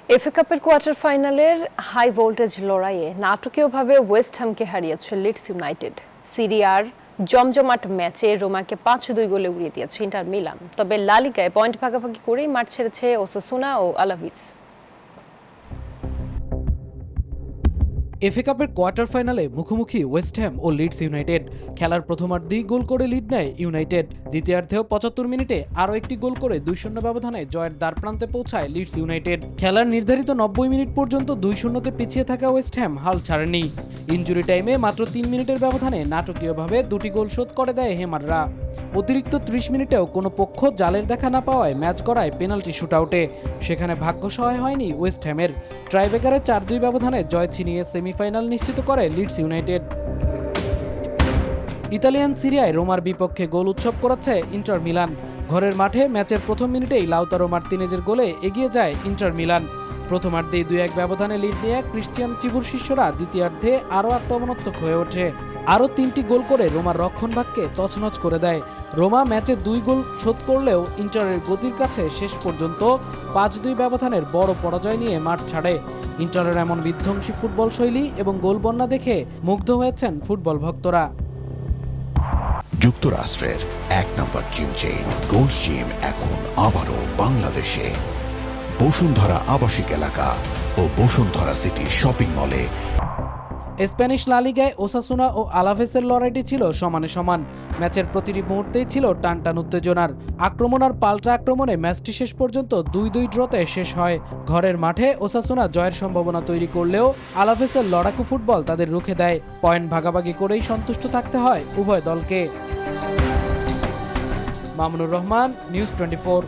FA কাপের quarter ফাইনালের high voltage লড়াইয়ে নাটকীয়ভাবে ওয়েস্ট হ্যামকে হারিয়েছে লিডস ইউনাইটেড। সিরিয়ার জমজমাট ম্যাচে রোমাকে 5-2 গোলে উড়িয়ে দিয়েছে ইন্টার মিলান। তবে লা লিগায় পয়েন্ট ভাগাভাগি করেই মাঠ ছেড়েছে ওসাসুনা ও আলাভিস। এফএ কাপের কোয়ার্টার ফাইনালে মুখোমুখি ওয়েস্ট হ্যাম ও লিডস ইউনাইটেড। খেলার প্রথমার্ধেই গোল করে লিড নেয় ইউনাইটেড। দ্বিতীয়ার্ধেও 75 মিনিটে আরও একটি গোল করে 2-0 ব্যবধানে জয়ের দ্বারপ্রান্তে পৌঁছায় লিডস ইউনাইটেড। খেলার নির্ধারিত 90 মিনিট পর্যন্ত 2-0 পিছিয়ে থাকা ওয়েস্ট হ্যাম হাল ছাড়েনি। ইনজুরি টাইমে মাত্র 3 মিনিটের ব্যবধানে নাটকীয়ভাবে দুটি গোল শোধ করে দেয় হেমাররা। অতিরিক্ত 30 মিনিটেও কোনো পক্ষ জালের দেখা না পাওয়ায় ম্যাচ গড়ায় পেনাল্টি শুটআউটে। সেখানে ভাগ্য সহায় হয়নি ওয়েস্ট হ্যামের। ট্রাইব্রেকারে 4-2 ব্যবধানে জয় ছিনিয়ে সেমিফাইনাল নিশ্চিত করে লিডস ইউনাইটেড। ইতালিয়ান সিরিয়ায় রোমার বিপক্ষে গোল উৎসব করেছে ইন্টার মিলান। ঘরের মাঠে ম্যাচের প্রথম মিনিটেই লাউতারো মার্তিনেজের গোলে এগিয়ে যায় ইন্টার মিলান। প্রথমার্ধেই 2-1 ব্যবধানে লিড নিয়ে ক্রিশ্চিয়ান চিবুর শিষ্যরা দ্বিতীয়ার্ধে আরও আক্রমণাত্মক হয়ে ওঠে। আরও 3টি গোল করে রোমার রক্ষণভাগকে তছনছ করে দেয়। রোমা ম্যাচে 2 গোল শোধ করলেও ইন্টারের গতির কাছে শেষ পর্যন্ত 5-2 ব্যবধানের বড় পরাজয় নিয়ে মাঠ ছাড়ে। ইন্টারের এমন বিধ্বংসী ফুটবল শৈলী এবং গোল বন্যা দেখে মুগ্ধ হয়েছেন ফুটবল ভক্তরা। যুক্তরাষ্ট্রের 1 নম্বর জিম চেইন গোল্ডস জিম এখন আবারও বাংলাদেশে। বসুন্ধরা আবাসিক এলাকা ও বসুন্ধরা সিটি শপিং মলে। স্প্যানিশ লা লিগায় ওসাসুনা ও আলাভেসের লড়াইটি ছিল সমানে সমান। ম্যাচের প্রতিটি মুহূর্তেই ছিল টানটান উত্তেজনার। আক্রমণ আর পাল্টা আক্রমণে ম্যাচটি শেষ পর্যন্ত 2-2 ড্রতে শেষ হয়। ঘরের মাঠে ওসাসুনা জয়ের সম্ভাবনা তৈরি করলেও আলাভেসের লড়াকু ফুটবল তাদের রুখে দেয়। পয়েন্ট ভাগাভাগি করেই সন্তুষ্ট থাকতে হয় উভয় দলকে। মামুনুর রহমান, নিউজ 24।